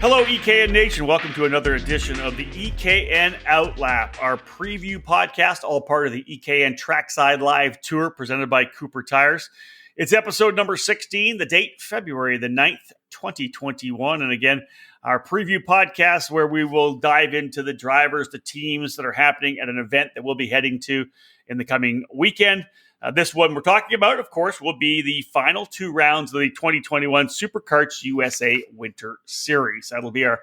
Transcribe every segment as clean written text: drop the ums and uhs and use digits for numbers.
Hello, EKN Nation. Welcome to another edition of the EKN OutLap, our preview podcast, all part of the EKN Trackside Live Tour presented by Cooper Tires. It's episode number 16, the date February the 9th, 2021. And again, our preview podcast where we will dive into the drivers, the teams that are happening at an event that we'll be heading to in the coming weekend. This one we're talking about, of course, will be the final two rounds of the 2021 SuperKarts USA Winter Series. That'll be our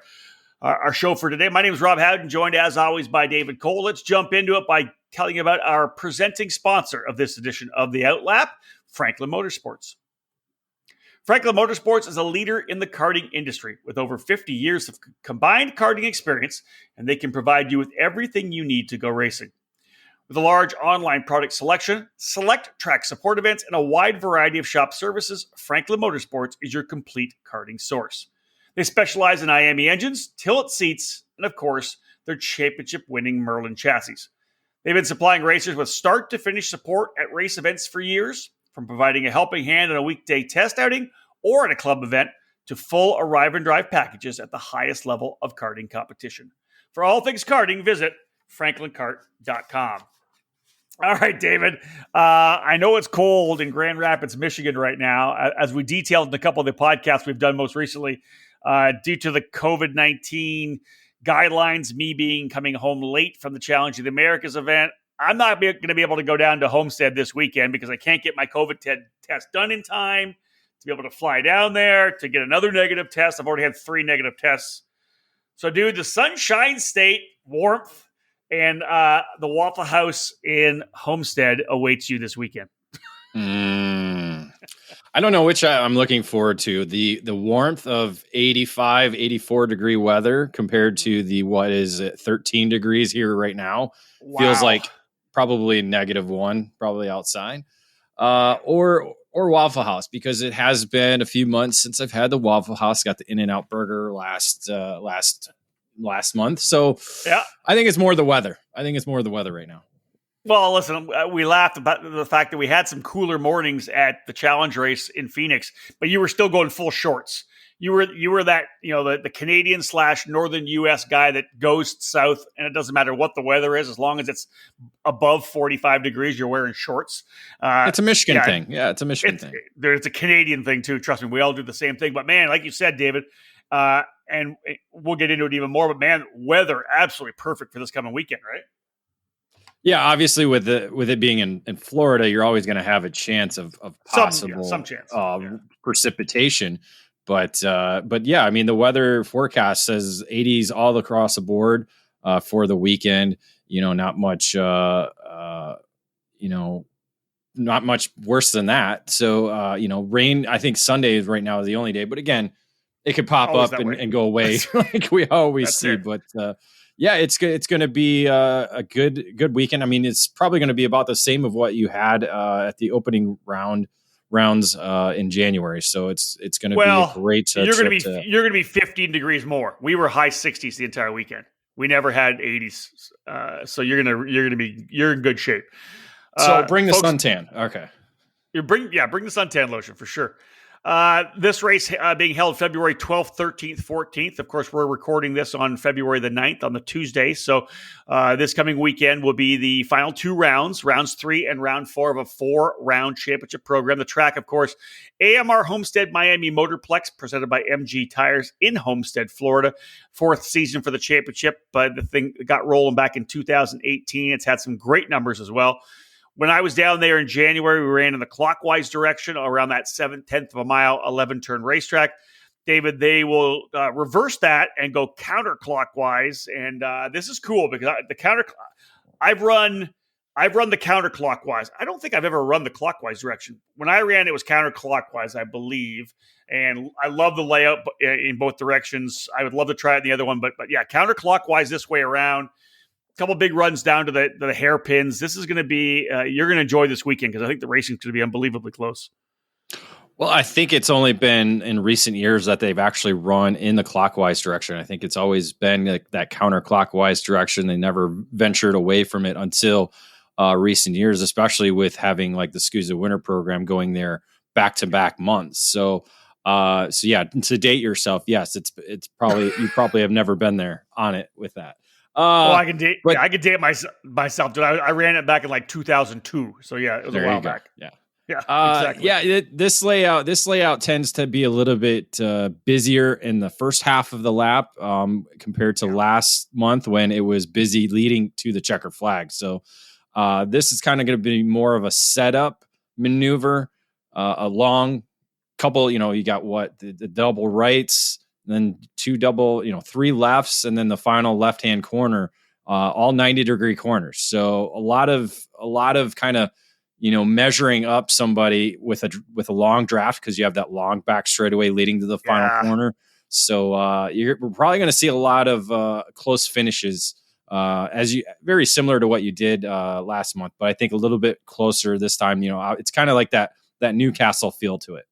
show for today. My name is Rob Howden, joined as always by David Cole. Let's jump into it by telling you about our presenting sponsor of this edition of the OutLap, Franklin Motorsports. Franklin Motorsports is a leader in the karting industry with over 50 years of combined karting experience, and they can provide you with everything you need to go racing. With a large online product selection, select track support events, and a wide variety of shop services, Franklin Motorsports is your complete karting source. They specialize in IAME engines, tilt seats, and of course, their championship-winning Merlin chassis. They've been supplying racers with start-to-finish support at race events for years, from providing a helping hand on a weekday test outing or at a club event to full arrive and drive packages at the highest level of karting competition. For all things karting, visit franklinkart.com. All right, David. I know it's cold in Grand Rapids, Michigan right now, as we detailed in a couple of the podcasts we've done most recently, due to the COVID-19 guidelines, me coming home late from the Challenge of the Americas event. I'm not going to be able to go down to Homestead this weekend because I can't get my COVID test done in time to be able to fly down there to get another negative test. I've already had 3 negative tests. So, dude, the Sunshine State warmth and the Waffle House in Homestead awaits you this weekend. I don't know which I'm looking forward to. The warmth of 85, 84 degree weather compared to the, 13 degrees here right now. Wow. Feels like probably -1, probably outside. Or Waffle House, because it has been a few months since I've had the Waffle House. Got the In-N-Out burger last month. So yeah, I think it's more the weather. Right now. Well, listen, we laughed about the fact that we had some cooler mornings at the challenge race in Phoenix, but you were still going full shorts. You were that, the Canadian / Northern US guy that goes south, and it doesn't matter what the weather is, as long as it's above 45 degrees, you're wearing shorts. It's a Michigan thing. Yeah, it's a Michigan thing. It's a Canadian thing too. Trust me, we all do the same thing. But man, like you said, David, and we'll get into it even more, but man, weather absolutely perfect for this coming weekend, right? Yeah, obviously with it being in Florida, you're always going to have a chance of possible some chance. Precipitation. But yeah, I mean, the weather forecast says 80s all across the board for the weekend. Not much not much worse than that. So rain, I think Sunday is right now is the only day, but again, it could pop up and go away like we always see. It. But yeah, it's going to be a good weekend. I mean, it's probably going to be about the same of what you had at the opening rounds in January. So it's going to be a great. You're going to be 15 degrees more. We were high 60s the entire weekend. We never had 80s. So you're in good shape. So bring the suntan. Okay. Bring the suntan lotion for sure. This race being held February 12th, 13th, 14th. Of course, we're recording this on February the 9th on the Tuesday. So this coming weekend will be the final two rounds 3 and round 4 of a 4-round championship program. The track, of course, AMR Homestead Miami Motorplex, presented by MG Tires in Homestead, Florida. 4th season for the championship, but the thing got rolling back in 2018. It's had some great numbers as well. When I was down there in January, we ran in the clockwise direction around that 7/10 of a mile, 11-turn racetrack. David, they will reverse that and go counterclockwise. And this is cool because I've run the counterclockwise. I don't think I've ever run the clockwise direction. When I ran, it was counterclockwise, I believe. And I love the layout in both directions. I would love to try it in the other one. But yeah, counterclockwise this way around. Couple big runs down to the hairpins. This is going to be you're going to enjoy this weekend because I think the racing's going to be unbelievably close. Well, I think it's only been in recent years that they've actually run in the clockwise direction. I think it's always been like that counterclockwise direction. They never ventured away from it until recent years, especially with having like the SKUSA winter program going there back-to-back months. So So yeah, to date yourself, yes, it's probably you probably have never been there on it with that. Well, I can date myself. Dude, I ran it back in like 2002. So yeah, it was a while back. Yeah. Yeah, exactly. Yeah, this layout tends to be a little bit busier in the first half of the lap compared to last month when it was busy leading to the checker flag. So this is kind of going to be more of a setup maneuver, a long couple. You got the double rights, then two double, 3 lefts, and then the final left-hand corner, all 90-degree corners. So a lot of kind of measuring up somebody with a long draft because you have that long back straightaway leading to the final corner. So we're probably going to see a lot of close finishes, very similar to what you did last month, but I think a little bit closer this time. It's kind of like that Newcastle feel to it.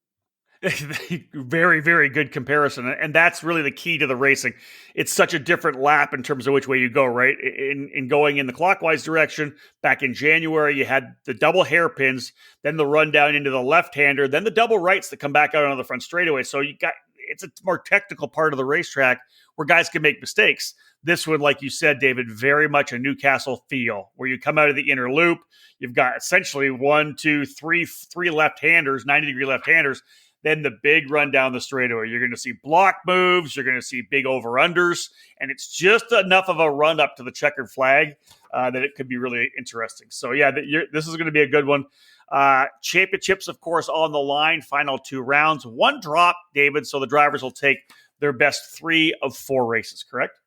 Very, very good comparison. And that's really the key to the racing. It's such a different lap in terms of which way you go, right? In going in the clockwise direction, back in January, you had the double hairpins, then the run down into the left-hander, then the double rights that come back out on the front straightaway. So it's a more technical part of the racetrack where guys can make mistakes. This one, like you said, David, very much a Newcastle feel where you come out of the inner loop. You've got essentially 1, 2, 3 left-handers, 90-degree left-handers. Then the big run down the straightaway. You're going to see block moves. You're going to see big over-unders. And it's just enough of a run up to the checkered flag that it could be really interesting. So, yeah, this is going to be a good one. Championships, of course, on the line. Final 2 rounds. 1 drop, David. So the drivers will take their best 3 of 4 races, correct?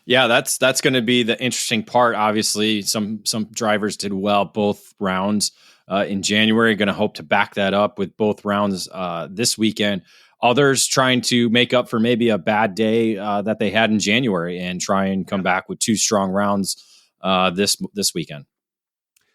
Yeah, that's going to be the interesting part. Obviously, some drivers did well both rounds. In January, going to hope to back that up with both rounds this weekend. Others trying to make up for maybe a bad day that they had in January and try and come back with 2 strong rounds this weekend.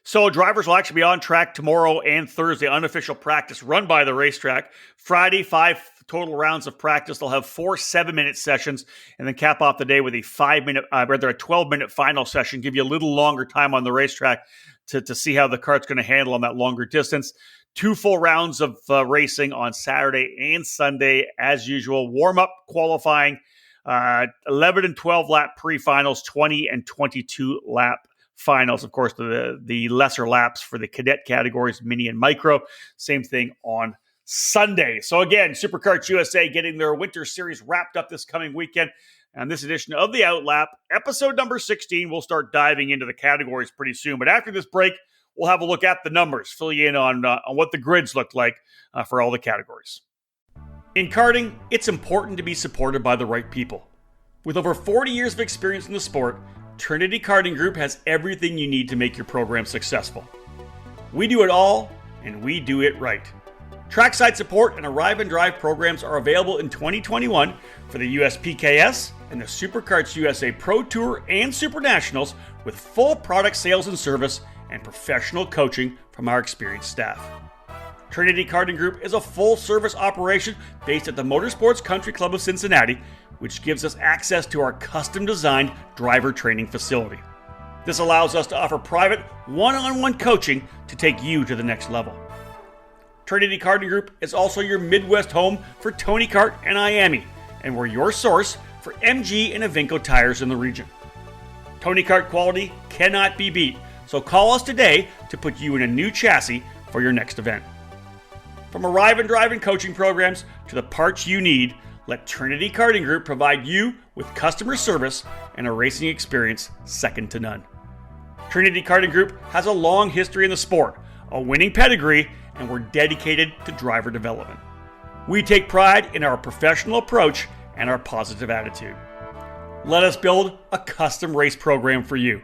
So drivers will actually be on track tomorrow and Thursday, unofficial practice run by the racetrack. Friday, 5 total rounds of practice. They'll have 4 7-minute sessions and then cap off the day with a 12-minute final session, give you a little longer time on the racetrack to see how the kart's going to handle on that longer distance. 2 full rounds of racing on Saturday and Sunday, as usual. Warm-up qualifying, 11 and 12 lap pre-finals, 20 and 22 lap finals. Of course, the lesser laps for the cadet categories, mini and micro. Same thing on Sunday. So again, Superkarts USA getting their winter series wrapped up this coming weekend. And this edition of the OutLap, episode number 16, we'll start diving into the categories pretty soon. But after this break, we'll have a look at the numbers, fill you in on what the grids look like for all the categories. In karting, it's important to be supported by the right people. With over 40 years of experience in the sport, Trinity Karting Group has everything you need to make your program successful. We do it all, and we do it right. Trackside support and arrive and drive programs are available in 2021 for the USPKS and the Superkarts USA Pro Tour and Super Nationals with full product sales and service and professional coaching from our experienced staff. Trinity Karting Group is a full-service operation based at the Motorsports Country Club of Cincinnati, which gives us access to our custom-designed driver training facility. This allows us to offer private, one-on-one coaching to take you to the next level. Trinity Karting Group is also your Midwest home for Tony Kart and IAME, and we're your source for MG and Avinco tires in the region. Tony Kart quality cannot be beat, so call us today to put you in a new chassis for your next event. From arrive and drive and coaching programs to the parts you need, let Trinity Karting Group provide you with customer service and a racing experience second to none. Trinity Karting Group has a long history in the sport, a winning pedigree, and we're dedicated to driver development. We take pride in our professional approach and our positive attitude. Let us build a custom race program for you.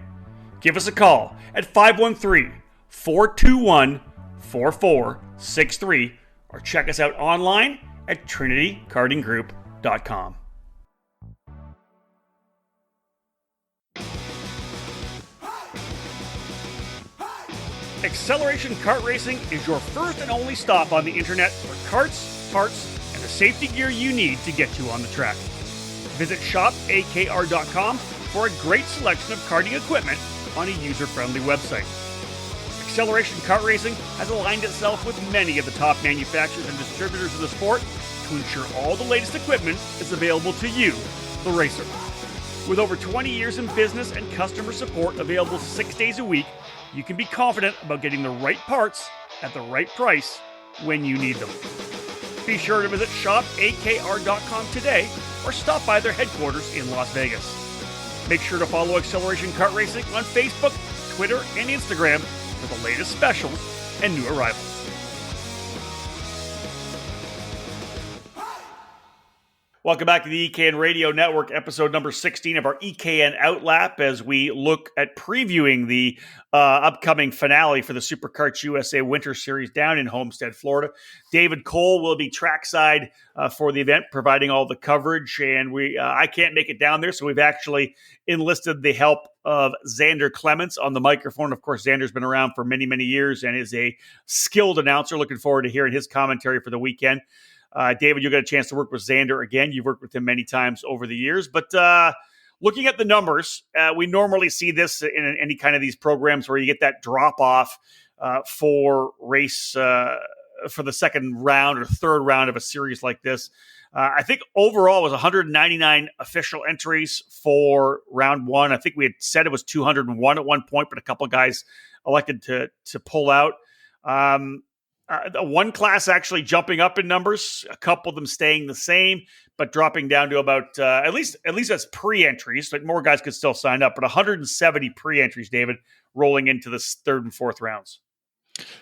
Give us a call at 513-421-4463 or check us out online at trinitykartinggroup.com. Acceleration Kart Racing is your first and only stop on the internet for karts, parts, and the safety gear you need to get you on the track. Visit shopakr.com for a great selection of karting equipment on a user-friendly website. Acceleration Kart Racing has aligned itself with many of the top manufacturers and distributors of the sport to ensure all the latest equipment is available to you, the racer. With over 20 years in business and customer support available 6 days a week, you can be confident about getting the right parts at the right price when you need them. Be sure to visit shopakr.com today or stop by their headquarters in Las Vegas. Make sure to follow Acceleration Kart Racing on Facebook, Twitter, and Instagram for the latest specials and new arrivals. Welcome back to the EKN Radio Network, episode number 16 of our EKN OutLap, as we look at previewing the upcoming finale for the SuperKarts USA Winter Series down in Homestead, Florida. David Cole will be trackside for the event, providing all the coverage, and I can't make it down there, so we've actually enlisted the help of Xander Clements on the microphone. Of course, Xander's been around for many, many years and is a skilled announcer. Looking forward to hearing his commentary for the weekend. David, you'll get a chance to work with Xander again. You've worked with him many times over the years. But looking at the numbers, we normally see this in any kind of these programs where you get that drop-off for race for the second round or third round of a series like this. I think overall it was 199 official entries for round one. I think we had said it was 201 at one point, but a couple of guys elected to pull out. One class actually jumping up in numbers, a couple of them staying the same, but dropping down to about at least that's pre-entries. Like more guys could still sign up, but 170 pre-entries, David, rolling into the third and fourth rounds.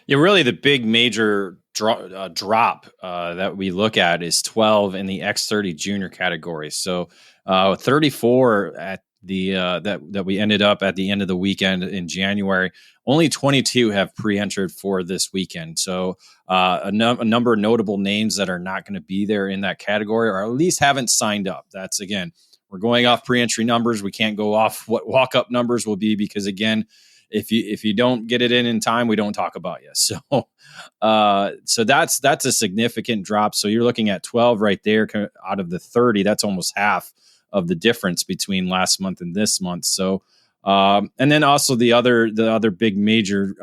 Yeah, really the big major drop that we look at is 12 in the X30 junior category. So 34 at the that we ended up at the end of the weekend in January. Only 22 have pre-entered for this weekend. So a number of notable names that are not going to be there in that category, or at least haven't signed up. That's, again, we're going off pre-entry numbers. We can't go off what walk-up numbers will be because, again, if you don't get it in time, we don't talk about you. So that's a significant drop. So you're looking at 12 right there out of the 30. That's almost half of the difference between last month and this month. So, and then also the other big major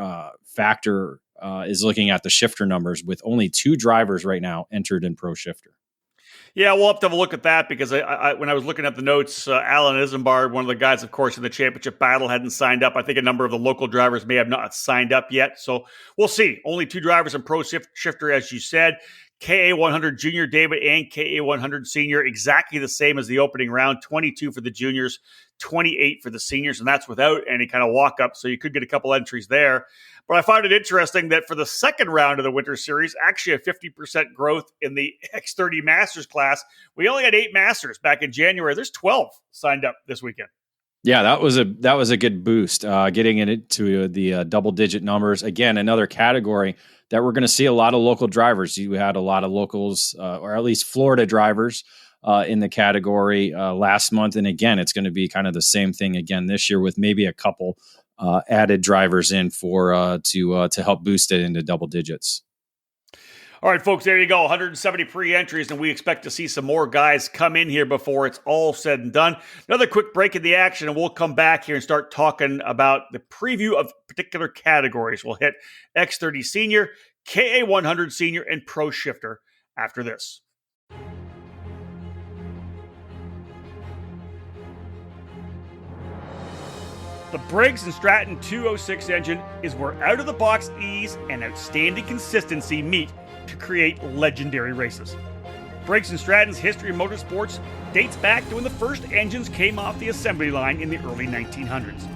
factor is looking at the shifter numbers, with only 2 drivers right now entered in Pro Shifter. Yeah, we'll have to have a look at that because I when I was looking at the notes, Alan Isambard, one of the guys, of course, in the championship battle, hadn't signed up. I think a number of the local drivers may have not signed up yet. So we'll see. Only 2 drivers in Pro Shifter, as you said. KA100 Junior, David, and KA100 Senior, exactly the same as the opening round. 22 for the juniors, 28 for the seniors, and that's without any kind of walk-up, so you could get a couple entries there. But I find it interesting that for the second round of the Winter Series, actually a 50% growth in the X30 Masters class. We only had 8 Masters back in January. There's 12 signed up this weekend. Yeah, that was a good boost, getting into the double-digit numbers. Again, another category that we're going to see a lot of local drivers. You had a lot of locals, or at least Florida drivers, in the category last month. And again, it's going to be kind of the same thing again this year, with maybe a couple added drivers in for to help boost it into double digits. All right, folks, there you go. 170 pre-entries, and we expect to see some more guys come in here before it's all said and done. Another quick break in the action, and we'll come back here and start talking about the preview of particular categories. We'll hit X30 Senior, KA100 Senior, and Pro Shifter after this. The Briggs & Stratton 206 engine is where out-of-the-box ease and outstanding consistency meet to create legendary races. Briggs & Stratton's history in motorsports dates back to when the first engines came off the assembly line in the early 1900s.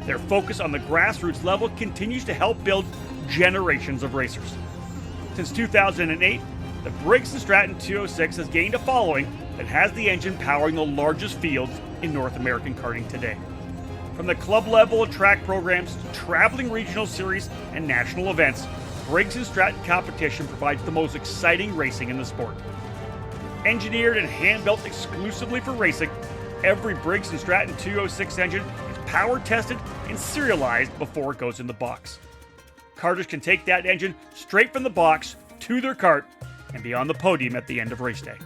Their focus on the grassroots level continues to help build generations of racers. Since 2008, the Briggs & Stratton 206 has gained a following that has the engine powering the largest fields in North American karting today. From the club level and track programs to traveling regional series and national events, Briggs & Stratton competition provides the most exciting racing in the sport. Engineered and hand-built exclusively for racing, every Briggs & Stratton 206 engine is power tested and serialized before it goes in the box. Karters can take that engine straight from the box to their kart and be on the podium at the end of race day.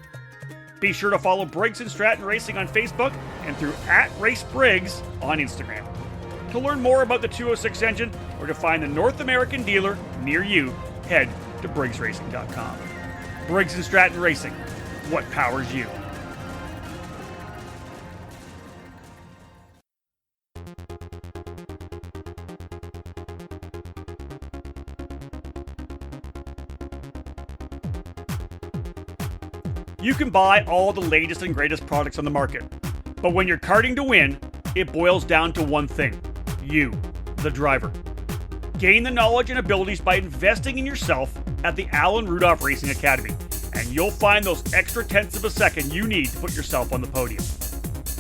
Be sure to follow Briggs & Stratton Racing on Facebook and through @RaceBriggs on Instagram. To learn more about the 206 engine or to find a North American dealer near you, head to BriggsRacing.com. Briggs & Stratton Racing, what powers you? You can buy all the latest and greatest products on the market, but when you're karting to win, it boils down to one thing: you, the driver. Gain the knowledge and abilities by investing in yourself at the Alan Rudolph Racing Academy, and you'll find those extra tenths of a second you need to put yourself on the podium.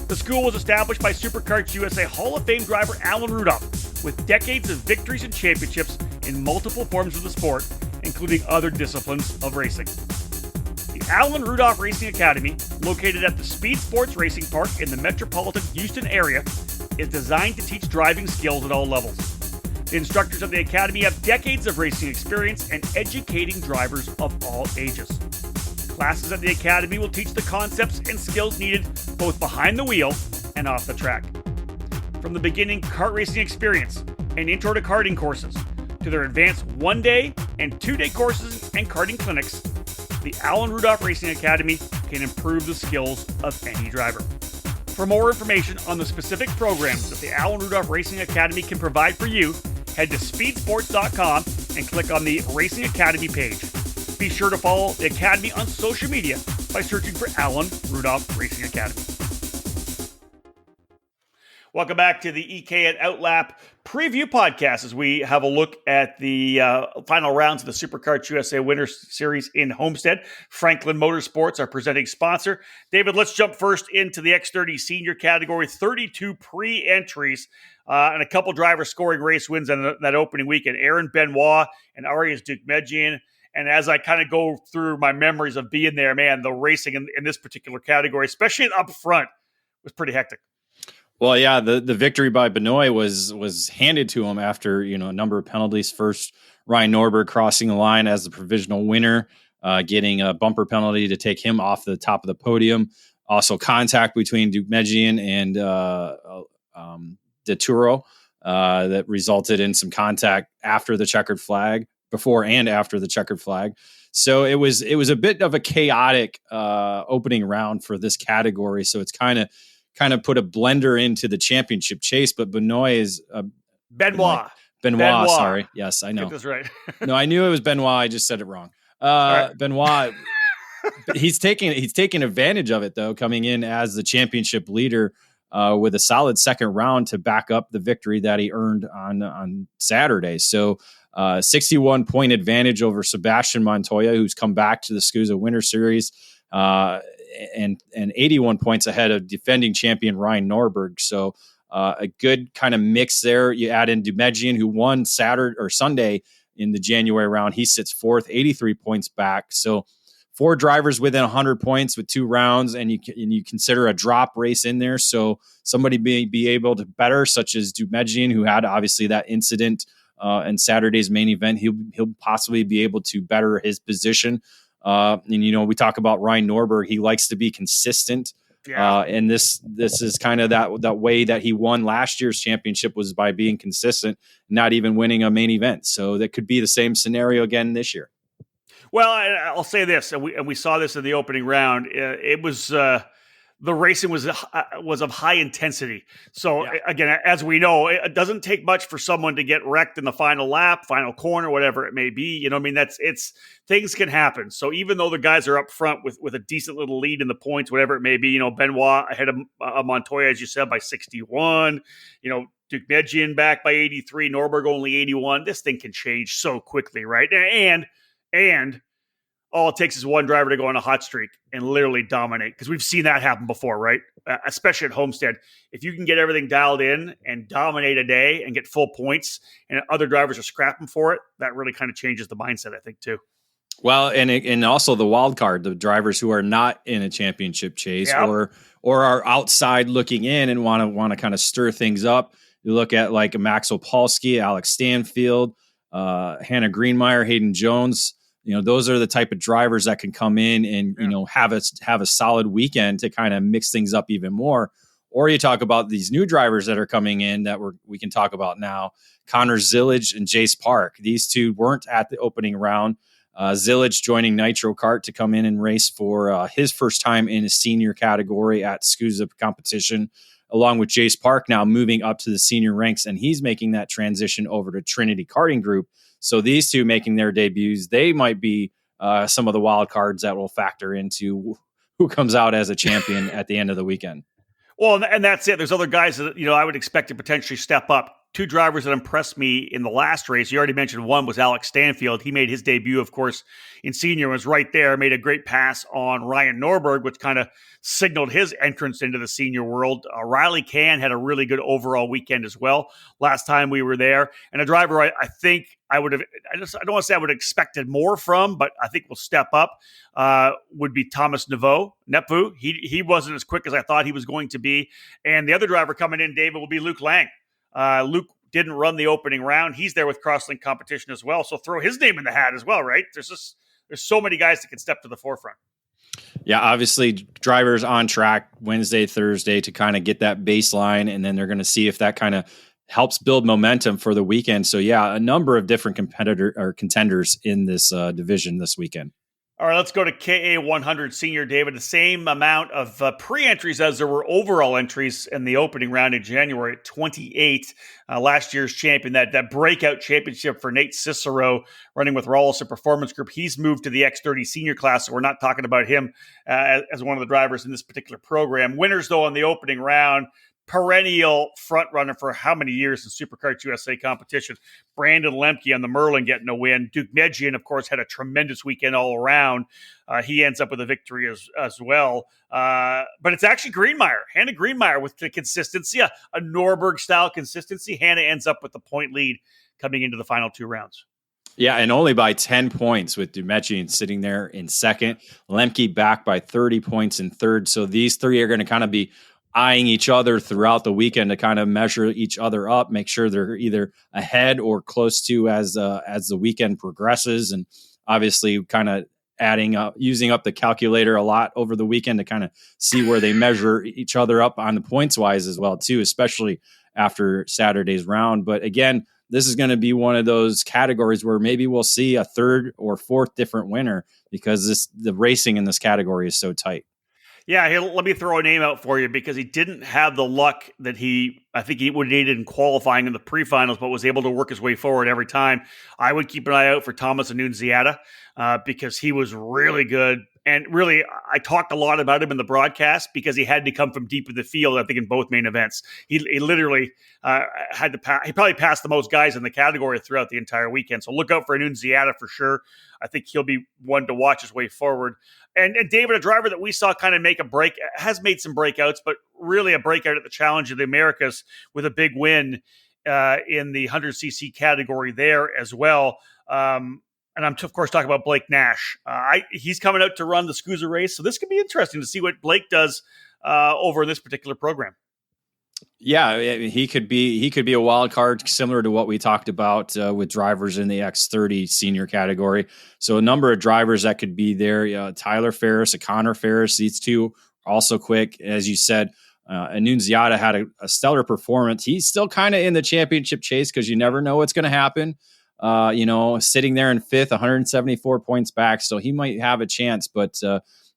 The school was established by SuperKarts USA Hall of Fame driver Alan Rudolph, with decades of victories and championships in multiple forms of the sport, including other disciplines of racing. The Alan Rudolph Racing Academy, located at the Speed Sports Racing Park in the metropolitan Houston area, is designed to teach driving skills at all levels. The instructors of the Academy have decades of racing experience and educating drivers of all ages. Classes at the Academy will teach the concepts and skills needed both behind the wheel and off the track. From the beginning kart racing experience and intro to karting courses, to their advanced 1-day and 2-day courses and karting clinics, the Alan Rudolph Racing Academy can improve the skills of any driver. For more information on the specific programs that the Alan Rudolph Racing Academy can provide for you, head to speedsports.com and click on the Racing Academy page. Be sure to follow the Academy on social media by searching for Alan Rudolph Racing Academy. Welcome back to the EKN OutLap preview podcast as we have a look at the final rounds of the SuperKarts USA Winter Series in Homestead. Franklin Motorsports, our presenting sponsor. David, let's jump first into the X30 senior category. 32 pre-entries and a couple drivers scoring race wins on that opening weekend. Aaron Benoit and Arias Dukmedjian. And as I kind of go through my memories of being there, man, the racing in this particular category, especially up front, was pretty hectic. Well, yeah, the victory by Benoit was handed to him after, a number of penalties. First, Ryan Norberg crossing the line as the provisional winner, getting a bumper penalty to take him off the top of the podium. Also, contact between Dukmedjian and De Turo that resulted in some contact after the checkered flag, before and after the checkered flag. So it was a bit of a chaotic opening round for this category. So it's kind of put a blender into the championship chase, but Benoit is Benoit. Sorry. Yes, I know. Get this right. No, I knew it was Benoit. I just said it wrong. Right. Benoit, he's taking advantage of it though, coming in as the championship leader with a solid second round to back up the victory that he earned on Saturday. So 61 point advantage over Sebastian Montoya, who's come back to the SKUSA Winter Series. And 81 points ahead of defending champion Ryan Norberg. So a good kind of mix there. You add in Dukmedjian, who won Sunday in the January round. He sits fourth, 83 points back. So 4 drivers within 100 points with 2 rounds, and you consider a drop race in there. So somebody may be able to better, such as Dukmedjian, who had obviously that incident in Saturday's main event. He'll possibly be able to better his position. And we talk about Ryan Norberg. He likes to be consistent. Yeah. And this is kind of that way that he won last year's championship, was by being consistent, not even winning a main event. So that could be the same scenario again this year. Well, I'll say this, and we saw this in the opening round. It was the racing was of high intensity. So again, as we know, it doesn't take much for someone to get wrecked in the final lap, final corner, whatever it may be. Things can happen. So even though the guys are up front with a decent little lead in the points, whatever it may be, Benoit ahead of Montoya, as you said, by 61, Dukmedjian back by 83, Norberg only 81. This thing can change so quickly, right? And all it takes is one driver to go on a hot streak and literally dominate, because we've seen that happen before, right? Especially at Homestead. If you can get everything dialed in and dominate a day and get full points and other drivers are scrapping for it, that really kind of changes the mindset, I think, too. Well, and also the wild card, the drivers who are not in a championship chase or are outside looking in and want to kind of stir things up. You look at like Max Opolsky, Alex Stanfield, Hannah Greenmeyer, Hayden Jones. Those are the type of drivers that can come in and, have a solid weekend to kind of mix things up even more. Or you talk about these new drivers that are coming in that we can talk about now. Connor Zillage and Jace Park. These two weren't at the opening round. Zillage joining Nitro Kart to come in and race for his first time in a senior category at SKUSA competition, along with Jace Park now moving up to the senior ranks, and he's making that transition over to Trinity Karting Group. So these two making their debuts, they might be some of the wild cards that will factor into who comes out as a champion at the end of the weekend. Well, and that's it. There's other guys that, I would expect to potentially step up. Two drivers that impressed me in the last race. You already mentioned one was Alex Stanfield. He made his debut, of course, in senior, was right there, made a great pass on Ryan Norberg, which kind of signaled his entrance into the senior world. Riley Can had a really good overall weekend as well last time we were there. And a driver I think I don't want to say I would have expected more from, but I think will step up, would be Thomas Nepu. He wasn't as quick as I thought he was going to be. And the other driver coming in, David, will be Luke Lang. Luke didn't run the opening round. He's there with Crosslink competition as well. So throw his name in the hat as well, right? There's so many guys that can step to the forefront. Yeah, obviously drivers on track Wednesday, Thursday to kind of get that baseline, and then they're going to see if that kind of helps build momentum for the weekend. So yeah, a number of different contenders in this division this weekend. All right, let's go to KA100 Senior, David. The same amount of pre-entries as there were overall entries in the opening round in January at 28. Last year's champion, that breakout championship for Nate Cicero running with Rawlson Performance Group. He's moved to the X30 Senior class, so we're not talking about him as one of the drivers in this particular program. Winners, though, in the opening round, perennial front runner for how many years in Supercarts USA competition. Brandon Lemke on the Merlin getting a win. Duke Medjian, of course, had a tremendous weekend all around. He ends up with a victory as well. But it's actually Hannah Greenmeyer with the consistency, a Norberg-style consistency. Hannah ends up with the point lead coming into the final two rounds. Yeah, and only by 10 points with Dumechian sitting there in second. Lemke back by 30 points in third. So these three are going to kind of be eyeing each other throughout the weekend to kind of measure each other up, make sure they're either ahead or close to as the weekend progresses. And obviously kind of using up the calculator a lot over the weekend to kind of see where they measure each other up on the points wise as well too, especially after Saturday's round. But again, this is going to be one of those categories where maybe we'll see a third or fourth different winner because the racing in this category is so tight. Yeah, let me throw a name out for you because he didn't have the luck that I think he would have needed in qualifying in the pre-finals, but was able to work his way forward every time. I would keep an eye out for Thomas Annunziata because he was really good. And really, I talked a lot about him in the broadcast because he had to come from deep in the field, I think, in both main events. He literally had to pass. He probably passed the most guys in the category throughout the entire weekend. So look out for Annunziata for sure. I think he'll be one to watch his way forward. And David, a driver that we saw kind of make a break, has made some breakouts, but really a breakout at the Challenge of the Americas with a big win in the 100cc category there as well. And I'm, of course, talking about Blake Nash. He's coming out to run the SKUSA race, so this could be interesting to see what Blake does over in this particular program. Yeah, he could be a wild card similar to what we talked about with drivers in the X30 senior category. So a number of drivers that could be there. Tyler Ferris, Connor Ferris, these two are also quick. As you said, Annunziata had a stellar performance. He's still kind of in the championship chase because you never know what's going to happen. Sitting there in fifth, 174 points back. So he might have a chance, but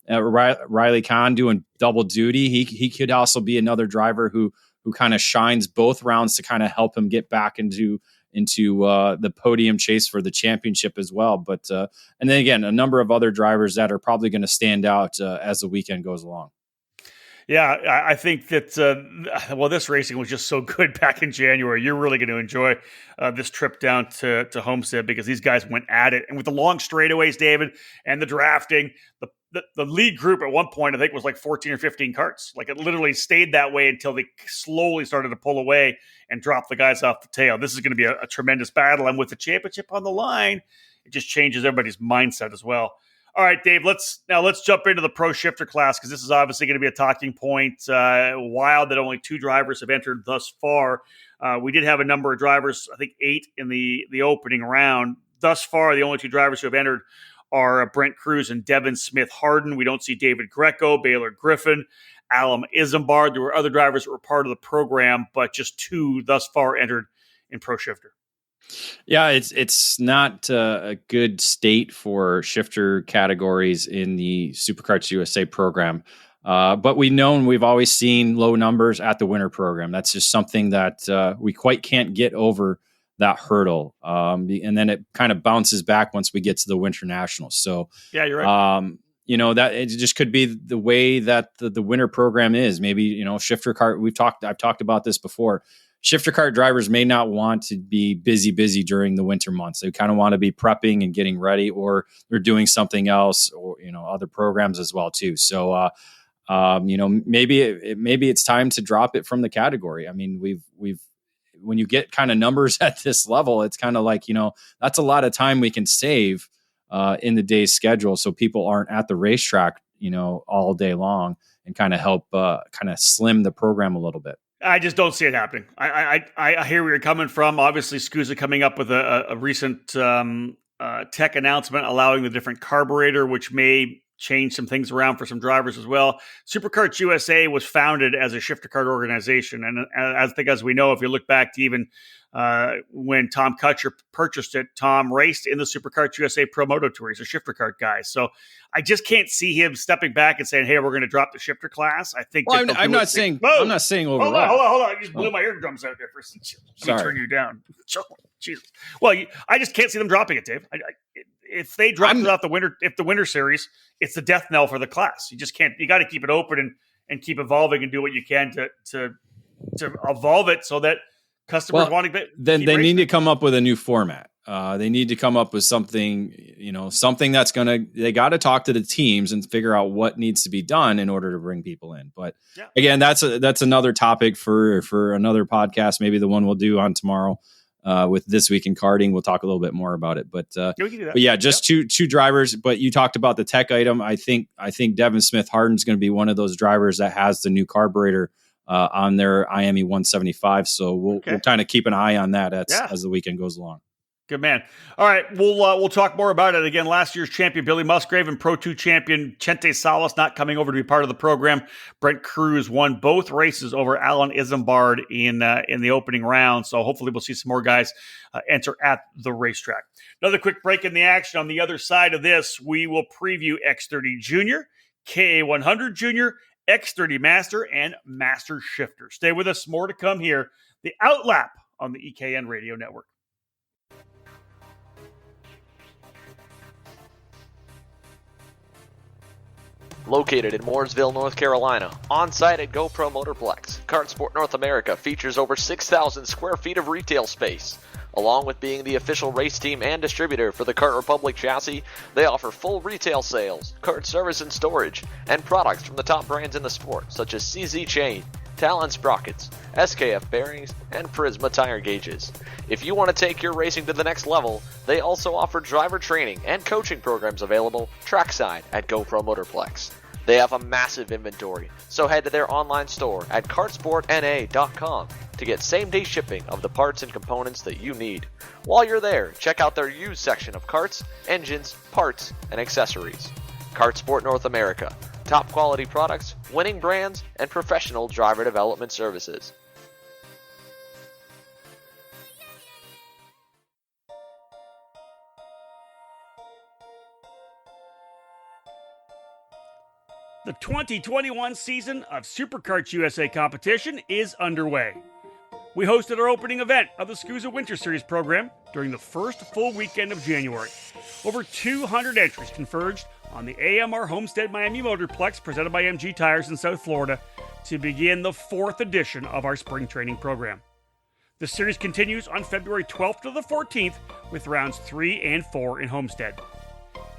Riley Kahn doing double duty. He could also be another driver who kind of shines both rounds to kind of help him get back into the podium chase for the championship as well. But and then again, a number of other drivers that are probably going to stand out as the weekend goes along. Yeah, I think that, this racing was just so good back in January. You're really going to enjoy this trip down to Homestead because these guys went at it. And with the long straightaways, David, and the drafting, the lead group at one point, I think, was like 14 or 15 carts. Like it literally stayed that way until they slowly started to pull away and drop the guys off the tail. This is going to be a tremendous battle. And with the championship on the line, it just changes everybody's mindset as well. All right, Dave, let's jump into the pro shifter class because this is obviously going to be a talking point. Wild that only 2 drivers have entered thus far. We did have a number of drivers, I think 8 in the opening round. Thus far, the only 2 drivers who have entered are Brent Cruz and Devin Smith Harden. We don't see David Greco, Baylor Griffin, Alam Isambard. There were other drivers that were part of the program, but just 2 thus far entered in Pro Shifter. Yeah, it's not a good state for shifter categories in the Superkarts USA program. But we've always seen low numbers at the winter program. That's just something that we quite can't get over that hurdle. And then it kind of bounces back once we get to the winter nationals. So yeah, you're right. That it just could be the way that the winter program is. Maybe, shifter kart. I've talked about this before. Shifter kart drivers may not want to be busy during the winter months. They kind of want to be prepping and getting ready, or they're doing something else, or, other programs as well too. So, maybe it's time to drop it from the category. I mean, when you get kind of numbers at this level, it's kind of like, that's a lot of time we can save in the day's schedule. So people aren't at the racetrack, all day long, and kind of help slim the program a little bit. I just don't see it happening. I hear where you're coming from. Obviously, SKUSA coming up with a recent tech announcement allowing the different carburetor, which may change some things around for some drivers as well. Superkarts USA was founded as a shifter kart organization. And as we know, if you look back to even when Tom Kutcher purchased it, Tom raced in the Superkarts USA Pro Moto Tour. He's a shifter kart guy. So I just can't see him stepping back and saying, hey, we're going to drop the shifter class. I think I'm not saying overall. Hold on. You just blew my eardrums out there for a second. Let me turn you down. Jesus. Well, I just can't see them dropping it, Dave. If they drop it off the winter series, it's the death knell for the class. You just can't. You got to keep it open and keep evolving and do what you can to evolve it so that customers want to. Then they need to come up with a new format. They need to come up with something. Something that's they got to talk to the teams and figure out what needs to be done in order to bring people in. But again, that's another topic for another podcast. Maybe the one we'll do on tomorrow. With This Week in Karting, we'll talk a little bit more about it. But yeah, just two drivers. But you talked about the tech item. I think Devin Smith Harden's going to be one of those drivers that has the new carburetor on their IME 175. So we'll kind of keep an eye on that as the weekend goes along. Good man. All right, we'll talk more about it. Again, last year's champion Billy Musgrave and Pro 2 champion Chente Salas not coming over to be part of the program. Brent Cruz won both races over Alan Isambard in the opening round. So hopefully we'll see some more guys enter at the racetrack. Another quick break in the action. On the other side of this, we will preview X30 Junior, KA100 Junior, X30 Master, and Master Shifter. Stay with us. More to come here. The OutLap on the EKN Radio Network. Located in Mooresville, North Carolina, on-site at GoPro Motorplex, Kart Sport North America features over 6,000 square feet of retail space. Along with being the official race team and distributor for the Kart Republic chassis, they offer full retail sales, kart service and storage, and products from the top brands in the sport, such as CZ Chain, Talon Sprockets, SKF bearings, and Prisma tire gauges. If you want to take your racing to the next level, they also offer driver training and coaching programs available trackside at GoPro Motorplex. They have a massive inventory, so head to their online store at kartsportna.com to get same-day shipping of the parts and components that you need. While you're there, check out their used section of karts, engines, parts, and accessories. Kart Sport North America. Top quality products, winning brands, and professional driver development services. The 2021 season of Superkarts USA competition is underway. We hosted our opening event of the SKUSA Winter Series program during the first full weekend of January. Over 200 entries converged on the AMR Homestead Miami Motorplex presented by MG Tires in South Florida to begin the 4th edition of our spring training program. The series continues on February 12th to the 14th with rounds 3 and 4 in Homestead.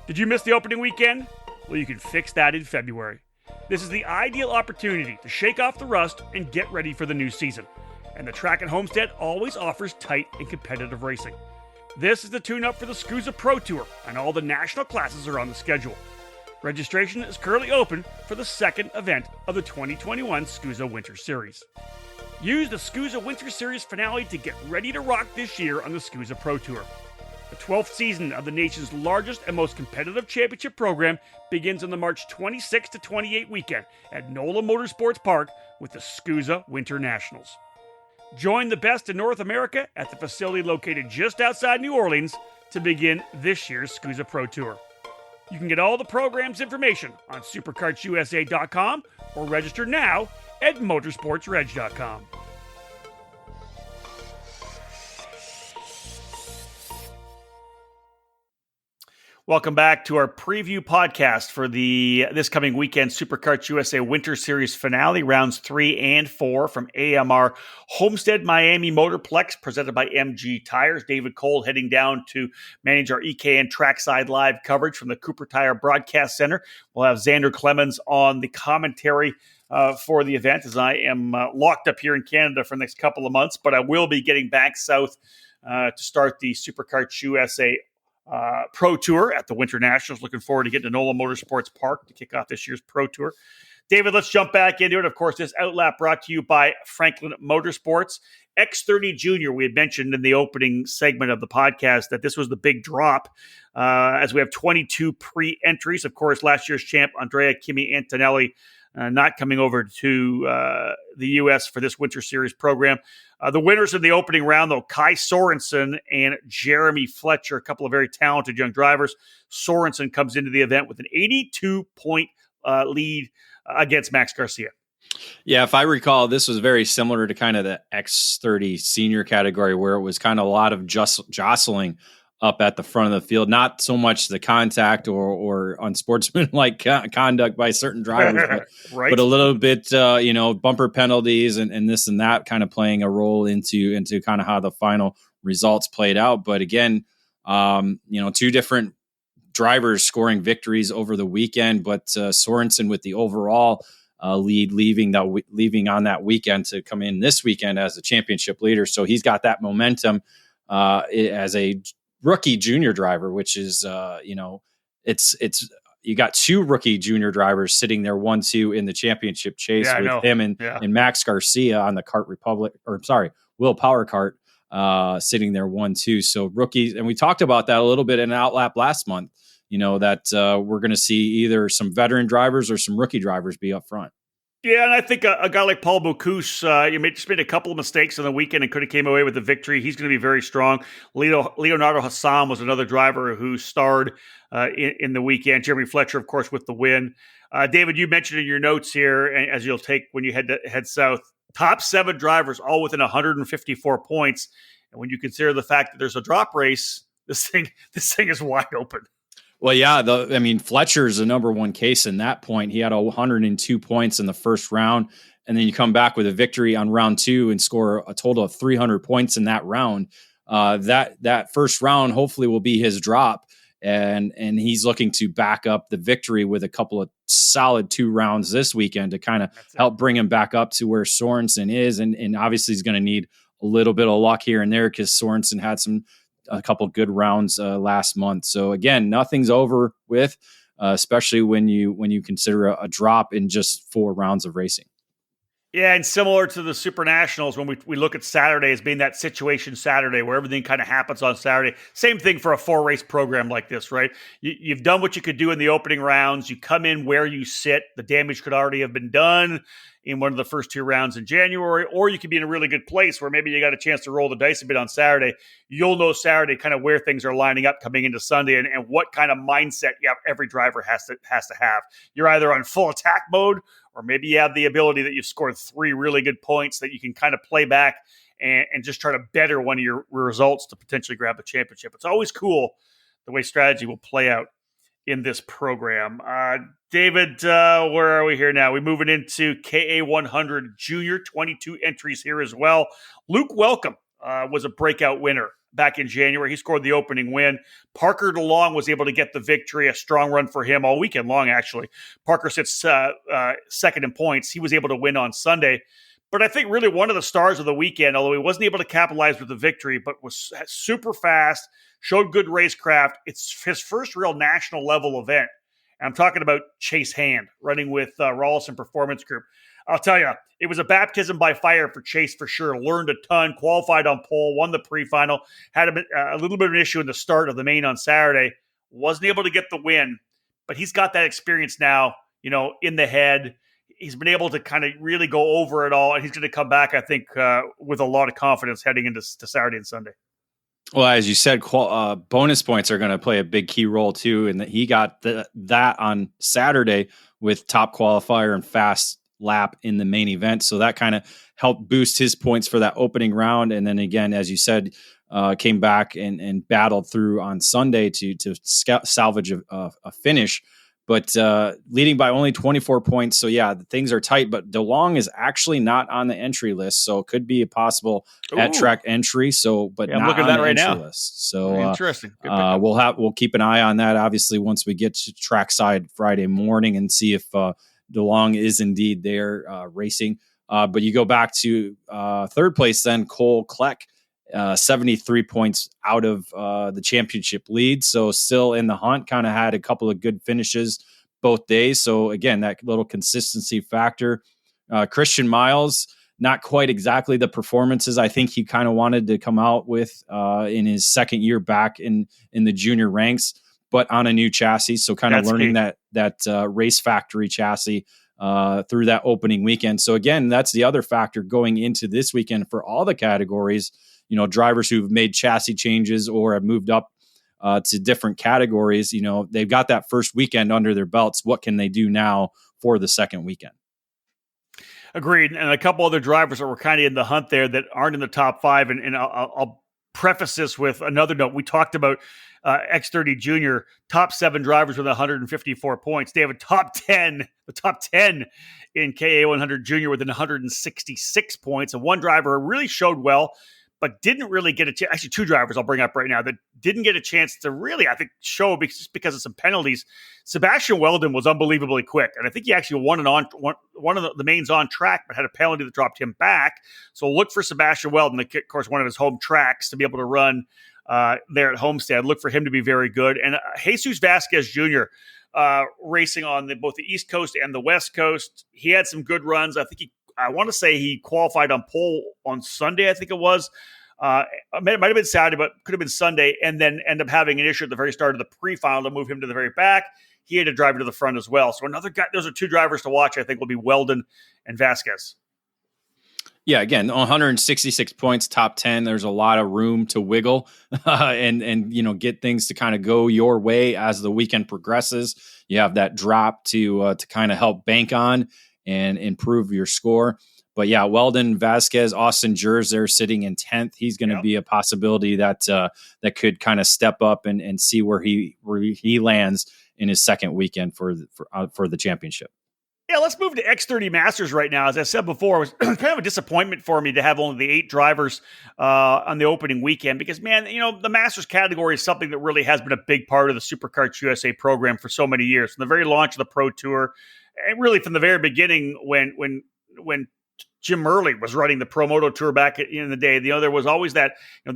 Did you miss the opening weekend? Well, you can fix that in February. This is the ideal opportunity to shake off the rust and get ready for the new season. And the track at Homestead always offers tight and competitive racing. This is the tune-up for the SKUSA Pro Tour, and all the national classes are on the schedule. Registration is currently open for the second event of the 2021 SKUSA Winter Series. Use the SKUSA Winter Series finale to get ready to rock this year on the SKUSA Pro Tour. The 12th season of the nation's largest and most competitive championship program begins on the March 26 to 28 weekend at NOLA Motorsports Park with the SKUSA Winter Nationals. Join the best in North America at the facility located just outside New Orleans to begin this year's SKUSA Pro Tour. You can get all the program's information on superkartsusa.com or register now at motorsportsreg.com. Welcome back to our preview podcast for this coming weekend SuperKarts USA Winter Series finale, rounds 3 and 4 from AMR Homestead Miami Motorplex, presented by MG Tires. David Cole heading down to manage our EKN Trackside live coverage from the Cooper Tire Broadcast Center. We'll have Xander Clemens on the commentary for the event, as I am locked up here in Canada for the next couple of months, but I will be getting back south to start the SuperKarts USA Pro Tour at the Winter Nationals. Looking forward to getting to NOLA Motorsports Park to kick off this year's Pro Tour. David, let's jump back into it. Of course, this outlap brought to you by Franklin Motorsports. X30 Junior, we had mentioned in the opening segment of the podcast that this was the big drop, as we have 22 pre-entries. Of course, last year's champ, Andrea Kimi Antonelli, not coming over to the U.S. for this Winter Series program. The winners in the opening round, though, Kai Sorensen and Jeremy Fletcher, a couple of very talented young drivers. Sorensen comes into the event with an 82-point lead against Max Garcia. Yeah, if I recall, this was very similar to kind of the X30 senior category, where it was kind of a lot of jostling up at the front of the field. Not so much the contact or unsportsmanlike conduct by certain drivers, right. But a little bit, bumper penalties and this and that kind of playing a role into kind of how the final results played out. But again, two different drivers scoring victories over the weekend, but Sorensen with the overall lead, leaving on that weekend to come in this weekend as the championship leader. So he's got that momentum as a rookie junior driver, which is, it's you got two rookie junior drivers sitting there 1-2 in the championship chase with him and Max Garcia on the Will Power Kart sitting there 1-2. So rookies, and we talked about that a little bit in Outlap last month, that we're going to see either some veteran drivers or some rookie drivers be up front. Yeah, and I think a guy like Paul Bocuse, just made a couple of mistakes on the weekend and could have came away with the victory. He's going to be very strong. Leonardo Hassan was another driver who starred in the weekend. Jeremy Fletcher, of course, with the win. David, you mentioned in your notes here, and as you'll take when you head south, top 7 drivers, all within 154 points. And when you consider the fact that there's a drop race, this thing is wide open. Well, yeah, Fletcher's the number one case in that point. He had 102 points in the first round, and then you come back with a victory on round 2 and score a total of 300 points in that round. That first round hopefully will be his drop, and he's looking to back up the victory with a couple of solid 2 rounds this weekend to kind of help bring him back up to where Sorensen is, and obviously he's going to need a little bit of luck here and there because Sorensen had a couple good rounds last month. So again, nothing's over with, especially when you consider a drop in just 4 rounds of racing. Yeah, and similar to the Super Nationals, when we look at Saturday as being that situation Saturday where everything kind of happens on Saturday. Same thing for a 4-race program like this, right? You've done what you could do in the opening rounds. You come in where you sit. The damage could already have been done in one of the first 2 rounds in January, or you could be in a really good place where maybe you got a chance to roll the dice a bit on Saturday. You'll know Saturday kind of where things are lining up coming into Sunday and what kind of mindset every driver has to have. You're either on full attack mode, or maybe you have the ability that you've scored 3 really good points that you can kind of play back and just try to better one of your results to potentially grab the championship. It's always cool the way strategy will play out in this program. David, where are we here now? We're moving into KA100 Junior, 22 entries here as well. Luke Welcome was a breakout winner back in January. He scored the opening win. Parker DeLong was able to get the victory, a strong run for him all weekend long, actually. Parker sits second in points. He was able to win on Sunday. But I think really one of the stars of the weekend, although he wasn't able to capitalize with the victory, but was super fast, showed good racecraft. It's his first real national level event. And I'm talking about Chase Hand, running with Rawlson Performance Group. I'll tell you, it was a baptism by fire for Chase for sure. Learned a ton, qualified on pole, won the pre-final, had a little bit of an issue in the start of the main on Saturday. Wasn't able to get the win, but he's got that experience now, in the head. He's been able to kind of really go over it all, and he's going to come back, I think, with a lot of confidence heading into Saturday and Sunday. Well, as you said, bonus points are going to play a big key role too, and that he got that on Saturday with top qualifier and fast lap in the main event. So that kind of helped boost his points for that opening round. And then again, as you said, came back and battled through on Sunday to salvage a finish. But leading by only 24 points. So, yeah, things are tight. But DeLong is actually not on the entry list. So it could be a possible at-track entry. So, but not on the entry list. So interesting. We'll keep an eye on that, obviously, once we get to Trackside Friday morning and see if DeLong is indeed there racing. But you go back to third place then, Cole Kleck. 73 points out of the championship lead. So still in the hunt, kind of had a couple of good finishes both days. So again, that little consistency factor. Christian Miles, not quite exactly the performances I think he kind of wanted to come out with in his second year back in the junior ranks, but on a new chassis. So kind of learning that race factory chassis through that opening weekend. So again, that's the other factor going into this weekend for all the categories. Drivers who've made chassis changes or have moved up to different categories, they've got that first weekend under their belts. What can they do now for the second weekend? Agreed. And a couple other drivers that were kind of in the hunt there that aren't in the top five. And I'll preface this with another note. We talked about X30 Junior, top 7 drivers with 154 points. They have the top 10 in KA100 Junior with 166 points. And one driver really showed well, but didn't really get a chance. Actually, 2 drivers I'll bring up right now that didn't get a chance to really, I think, show because of some penalties. Sebastian Weldon was unbelievably quick, and I think he actually won one of the mains on track, but had a penalty that dropped him back. So look for Sebastian Weldon, of course, one of his home tracks, to be able to run there at Homestead. Look for him to be very good. And Jesus Vasquez Jr., racing on both the East Coast and the West Coast. He had some good runs. I want to say he qualified on pole on Sunday, I think it was. It might have been Saturday, but could have been Sunday, and then end up having an issue at the very start of the pre-final to move him to the very back. He had to drive to the front as well. So another guy, those are 2 drivers to watch, I think, will be Weldon and Vasquez. Yeah, again, 166 points, top 10. There's a lot of room to wiggle and get things to kind of go your way as the weekend progresses. You have that drop to kind of help bank on and improve your score. But yeah, Weldon, Vasquez, Austin Jers, they're sitting in 10th. He's going to be a possibility that could kind of step up and see where he lands in his second weekend for the championship. Yeah, let's move to X30 Masters right now. As I said before, it was kind of a disappointment for me to have only the 8 drivers on the opening weekend because, man, the Masters category is something that really has been a big part of the SuperKarts USA program for so many years. From the very launch of the Pro Tour, and really from the very beginning when Jim Murley was running the Pro Moto Tour back in the day, there was always that,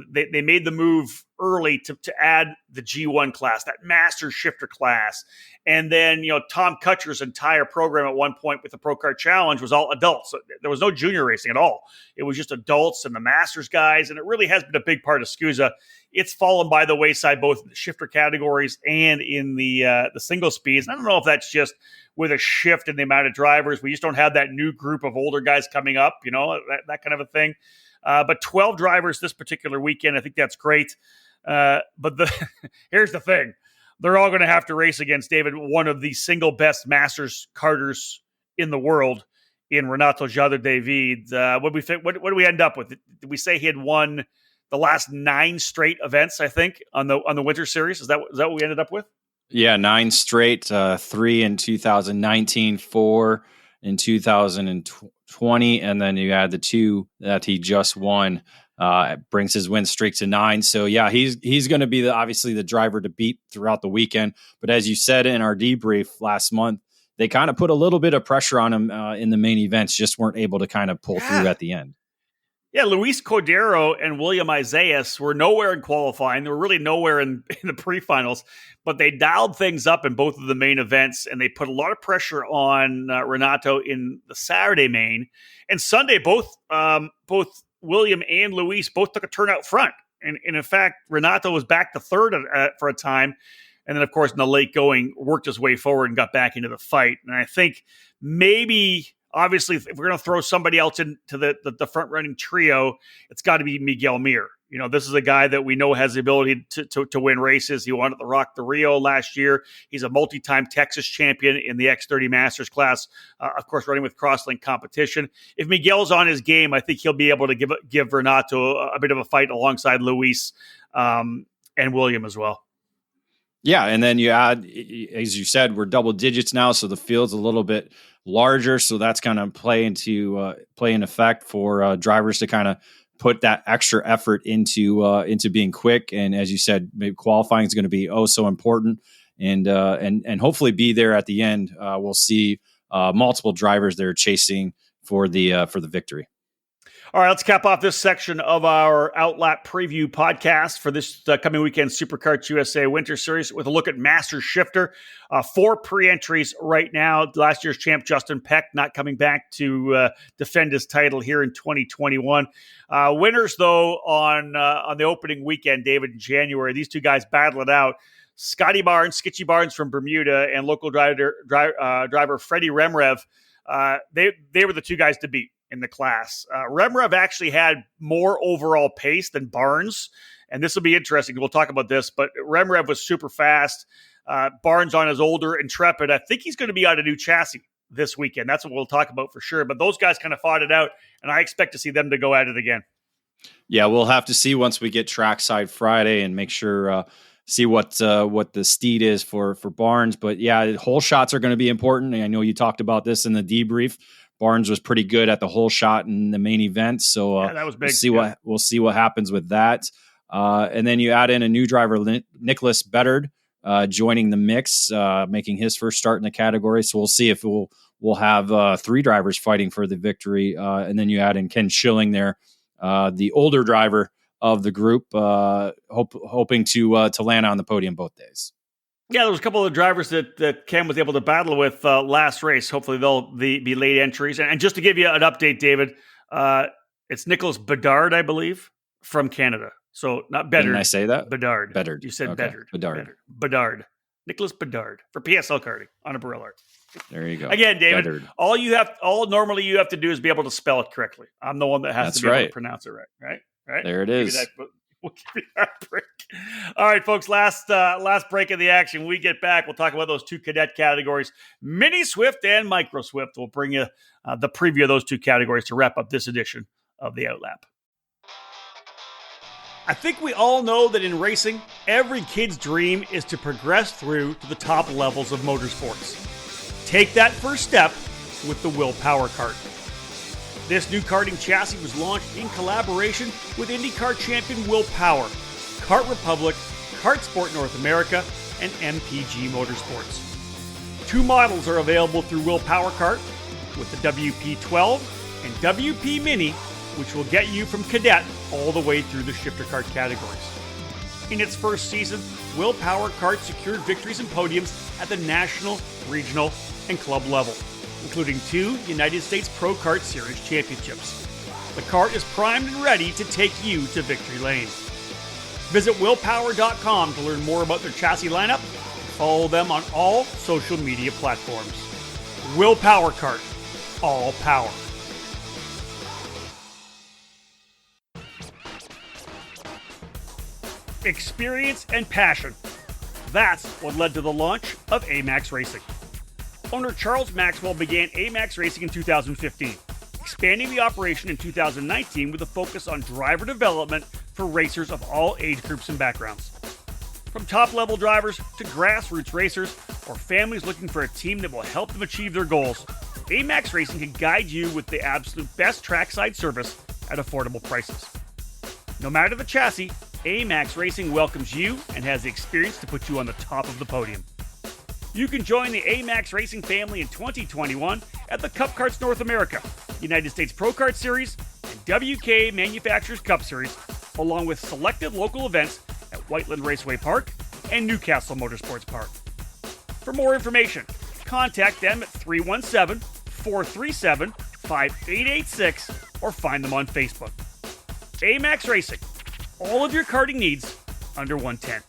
they made the move early to add the G1 class, that master shifter class. And then, Tom Kutcher's entire program at one point with the Pro Kart Challenge was all adults. So there was no junior racing at all. It was just adults and the masters guys. And it really has been a big part of SKUSA. It's fallen by the wayside, both in the shifter categories and in the single speeds. And I don't know if that's just with a shift in the amount of drivers. We just don't have that new group of older guys coming up, that kind of a thing. But 12 drivers this particular weekend. I think that's great. But here's the thing. They're all going to have to race against David, one of the single best masters karters in the world, in Renato Jader David. What do we end up with? Did we say he had won the last 9 straight events, I think, on the Winter Series? Is that what we ended up with? Yeah, 9 straight, 3 in 2019, 4 in 2020, and then you add the 2 that he just won. Brings his win streak to 9. So yeah, he's going to be obviously the driver to beat throughout the weekend. But as you said in our debrief last month, they kind of put a little bit of pressure on him in the main events, just weren't able to kind of pull through at the end. Yeah, Luis Cordero and William Isaias were nowhere in qualifying. They were really nowhere in the pre-finals, but they dialed things up in both of the main events, and they put a lot of pressure on Renato in the Saturday main. And Sunday, both William and Luis both took a turn out front. And in fact, Renato was back to third for a time. And then, of course, in the late going, worked his way forward and got back into the fight. And I think maybe... Obviously, if we're going to throw somebody else into the front-running trio, it's got to be Miguel Mir. You know, this is a guy that we know has the ability to win races. He won at the Rock the Rio last year. He's a multi-time Texas champion in the X30 Masters class, of course, running with Crosslink competition. If Miguel's on his game, I think he'll be able to give Renato a bit of a fight alongside Luis and William as well. Yeah, and then you add, as you said, we're double digits now, so the field's a little bit larger, so that's kind of play in effect for drivers to kind of put that extra effort into being quick. And as you said, maybe qualifying is going to be so important, and hopefully be there at the end. We'll see multiple drivers that are chasing for the victory. All right, let's cap off this section of our OutLap preview podcast for this coming weekend SuperKarts USA Winter Series with a look at Master Shifter. 4 pre-entries right now. Last year's champ Justin Peck not coming back to defend his title here in 2021. Winners, though, on the opening weekend, David, in January. These two guys battle it out. Skitchy Barnes from Bermuda, and local driver Freddie Remrev. They were the two guys to beat in the class. Remrev actually had more overall pace than Barnes, and this will be interesting. We'll talk about this, but Remrev was super fast. Barnes on his older Intrepid. I think he's going to be on a new chassis this weekend. That's what we'll talk about for sure. But those guys kind of fought it out, and I expect to see them to go at it again. Yeah, we'll have to see once we get Trackside Friday and make sure see what the steed is for Barnes. But yeah, hole shots are going to be important. I know you talked about this in the debrief. Barnes was pretty good at the hole shot in the main event, so that was big. We'll see what happens with that. And then you add in a new driver, Nicholas Bedard, joining the mix, making his first start in the category. So we'll see if we'll have 3 drivers fighting for the victory. And then you add in Ken Schilling there, the older driver of the group, hoping to land on the podium both days. Yeah, there was a couple of drivers that Ken was able to battle with last race. Hopefully they'll be late entries. And just to give you an update, David, it's Nicholas Bedard, I believe, from Canada. So not Bedard. Didn't I say that? Bedard. Bedard. You said okay. Bedard. Bedard. Nicholas Bedard for PSL karting on a Barilla. There you go. Again, David, Bedard. all normally you have to do is be able to spell it correctly. I'm the one that has to be able to pronounce it right. Right? There it is. We'll give you that break. All right, folks, last break of the action. When we get back, we'll talk about those 2 cadet categories, Mini Swift and Micro Swift. We'll bring you the preview of those 2 categories to wrap up this edition of the OutLap. I think we all know that in racing, every kid's dream is to progress through to the top levels of motorsports. Take that first step with the Will Power Kart. This new karting chassis was launched in collaboration with IndyCar champion Will Power, Kart Republic, Kart Sport North America, and MPG Motorsports. 2 models are available through Will Power Kart, with the WP12 and WP Mini, which will get you from cadet all the way through the shifter kart categories. In its first season, Will Power Kart secured victories and podiums at the national, regional, and club level, including 2 United States Pro Kart Series championships. The kart is primed and ready to take you to victory lane. Visit willpower.com to learn more about their chassis lineup and follow them on all social media platforms. Will Power Kart, all power. Experience and passion. That's what led to the launch of AMAX Racing. Owner Charles Maxwell began AMAX Racing in 2015, expanding the operation in 2019 with a focus on driver development for racers of all age groups and backgrounds. From top-level drivers to grassroots racers or families looking for a team that will help them achieve their goals, AMAX Racing can guide you with the absolute best trackside service at affordable prices. No matter the chassis, AMAX Racing welcomes you and has the experience to put you on the top of the podium. You can join the AMAX Racing family in 2021 at the Cup Karts North America, United States Pro Kart Series, and WK Manufacturers Cup Series, along with selected local events at Whiteland Raceway Park and Newcastle Motorsports Park. For more information, contact them at 317-437-5886 or find them on Facebook. AMAX Racing, all of your karting needs under 110.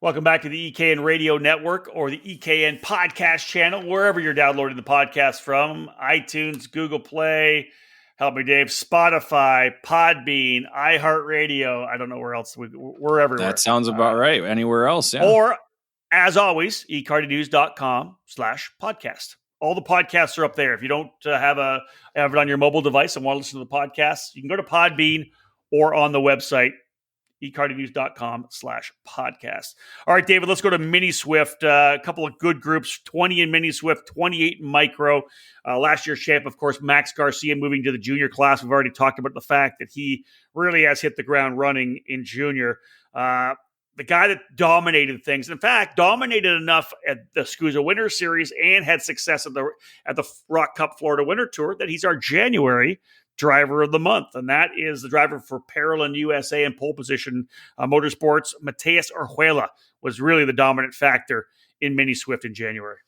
Welcome back to the EKN Radio Network or the EKN Podcast channel, wherever you're downloading the podcast from. iTunes, Google Play, help me Dave, Spotify, Podbean, iHeartRadio. I don't know where else. We're everywhere. That sounds about right. Anywhere else, yeah. Or, as always, ekartingnews.com/podcast. All the podcasts are up there. If you don't have it on your mobile device and want to listen to the podcast, you can go to Podbean or on the website, ekartingnews.com/podcast. All right, David, let's go to Mini Swift. A couple of good groups, 20 in Mini Swift, 28 in Micro. Last year's champ, of course, Max Garcia moving to the junior class. We've already talked about the fact that he really has hit the ground running in junior. The guy that dominated things, in fact, dominated enough at the SKUSA Winter Series and had success at the Rock Cup Florida Winter Tour that he's our January driver of the month, and that is the driver for Parolin USA in pole position motorsports. Mateus Orjuela was really the dominant factor in Mini Swift in January.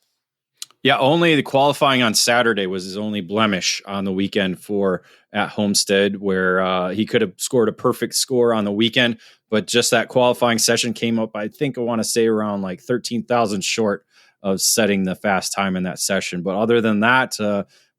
Yeah, only the qualifying on Saturday was his only blemish on the weekend for at Homestead, where he could have scored a perfect score on the weekend, but just that qualifying session came up, I want to say around like 13,000 short of setting the fast time in that session. But other than that,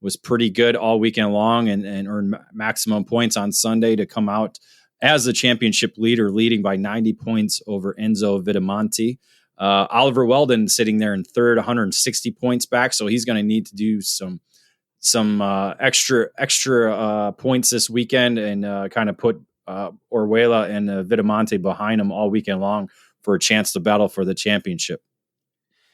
was pretty good all weekend long and earned maximum points on Sunday to come out as the championship leader, leading by 90 points over Enzo Vitamonti. Oliver Weldon sitting there in third, 160 points back. So he's going to need to do some extra points this weekend and kind of put Orjuela and Vitamonti behind him all weekend long for a chance to battle for the championship.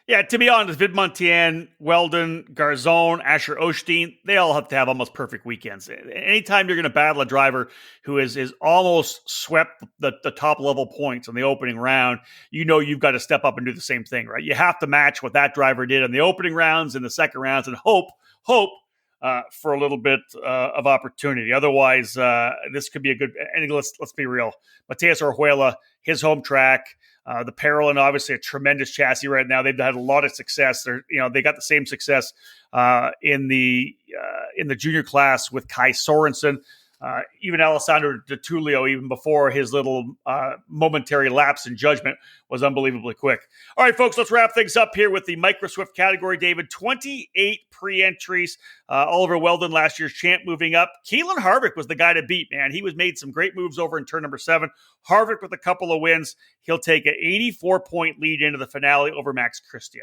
Yeah, to be honest, Vidmontian, Weldon, Garzone, Asher Osteen, they all have to have almost perfect weekends. Anytime you're going to battle a driver who is almost swept the top level points in the opening round, you know you've got to step up and do the same thing, right? You have to match what that driver did in the opening rounds and the second rounds and hope for a little bit of opportunity. Otherwise, this could be a good. And let's be real. Mateus Orjuela, his home track. The Parolin, obviously a tremendous chassis right now. They've had a lot of success. They got the same success in the junior class with Kai Sorensen. Even Alessandro Di Tullio, even before his little momentary lapse in judgment, was unbelievably quick. All right, folks, let's wrap things up here with the Micro Swift category. David, 28 pre-entries. Oliver Weldon, last year's champ, moving up. Keelan Harvick was the guy to beat, man. He made some great moves over in turn number 7. Harvick with a couple of wins. He'll take an 84-point lead into the finale over Max Christia.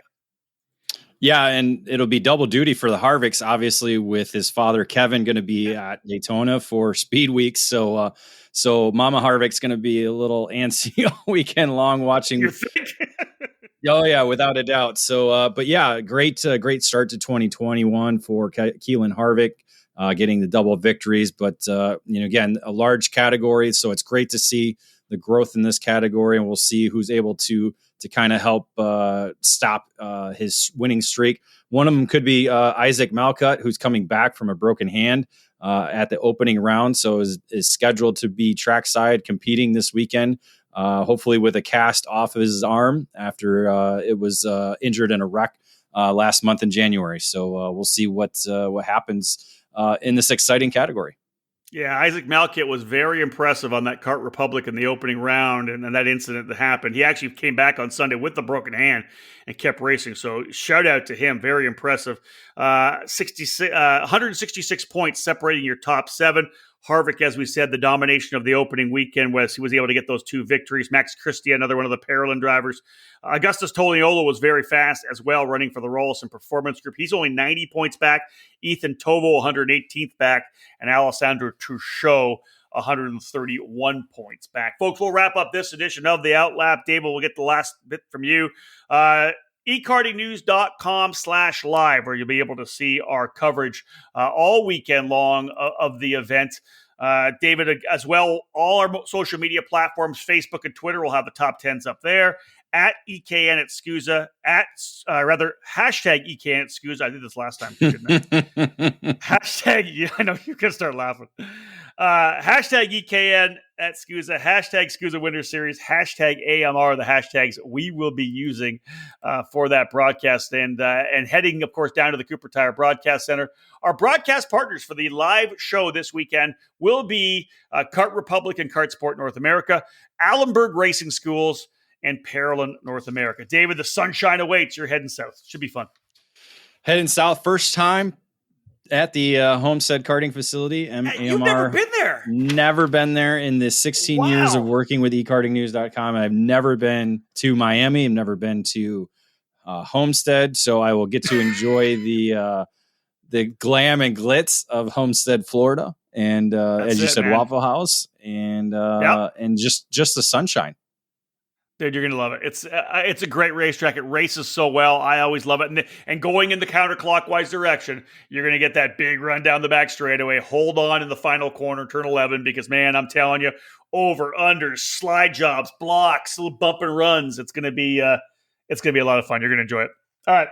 Yeah, and it'll be double duty for the Harvicks, obviously, with his father, Kevin, going to be at Daytona for Speed Week. So Mama Harvick's going to be a little antsy all weekend long watching. You think? Oh, yeah, without a doubt. So, but yeah, great start to 2021 for Keelan Harvick, getting the double victories. But, again, a large category. So it's great to see the growth in this category, and we'll see who's able to kind of help stop his winning streak. One of them could be Isaac Malcutt, who's coming back from a broken hand at the opening round, so is scheduled to be trackside competing this weekend, hopefully with a cast off of his arm after it was injured in a wreck last month in January. So we'll see what happens in this exciting category. Yeah, Isaac Malcutt was very impressive on that Kart Republic in the opening round and that incident that happened. He actually came back on Sunday with the broken hand and kept racing. So shout out to him. Very impressive. 166 points separating your top 7. Harvick, as we said, the domination of the opening weekend was he was able to get those 2 victories. Max Christie, another one of the Parolin drivers. Augustus Toliolo was very fast as well, running for the Rollison Performance Group. He's only 90 points back. Ethan Tovo, 118th back. And Alessandro Truchot, 131 points back. Folks, we'll wrap up this edition of the OutLap. David, we'll get the last bit from you. ekartingnews.com/live, where you'll be able to see our coverage all weekend long of the event. David, as well, all our social media platforms, Facebook and Twitter, will have the top 10s up there. At EKN at SKUSA, hashtag EKN at SKUSA. I did this last time, didn't I? Hashtag, I know you're going to start laughing. Hashtag EKN at SKUSA, hashtag SKUSA Winter Series, hashtag AMR, the hashtags we will be using for that broadcast. And heading, of course, down to the Cooper Tire Broadcast Center. Our broadcast partners for the live show this weekend will be Kart Republic and Kart Sport North America, Allenberg Racing Schools, and Parolin North America. David, the sunshine awaits. You're heading south. Should be fun. Heading south, first time at the Homestead karting facility. AMR. You've never been there? Never been there in the 16 years of working with ekartingnews.com. I've never been to Miami. I've never been to Homestead. So I will get to enjoy the glam and glitz of Homestead, Florida. And as you said, man. Waffle House and just the sunshine. Dude, you're going to love it. It's a great racetrack. It races so well. I always love it. And going in the counterclockwise direction, you're going to get that big run down the back straightaway. Hold on in the final corner, turn 11, because, man, I'm telling you, over, under, slide jobs, blocks, little bump and runs. It's going to be a lot of fun. You're going to enjoy it. All right.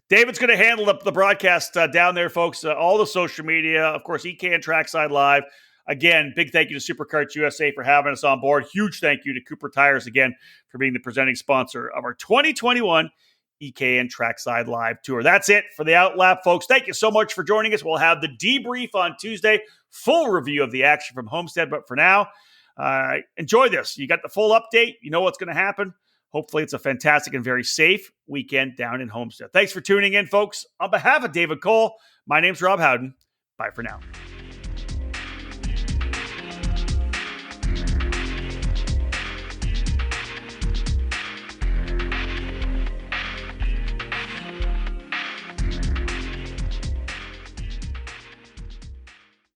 David's going to handle the broadcast down there, folks. All the social media, of course, EKN Trackside Live. Again, big thank you to Supercarts USA for having us on board. Huge thank you to Cooper Tires again for being the presenting sponsor of our 2021 EKN Trackside Live Tour. That's it for the OutLap, folks. Thank you so much for joining us. We'll have the debrief on Tuesday, full review of the action from Homestead. But for now, enjoy this. You got the full update. You know what's going to happen. Hopefully it's a fantastic and very safe weekend down in Homestead. Thanks for tuning in, folks. On behalf of David Cole, my name's Rob Howden. Bye for now.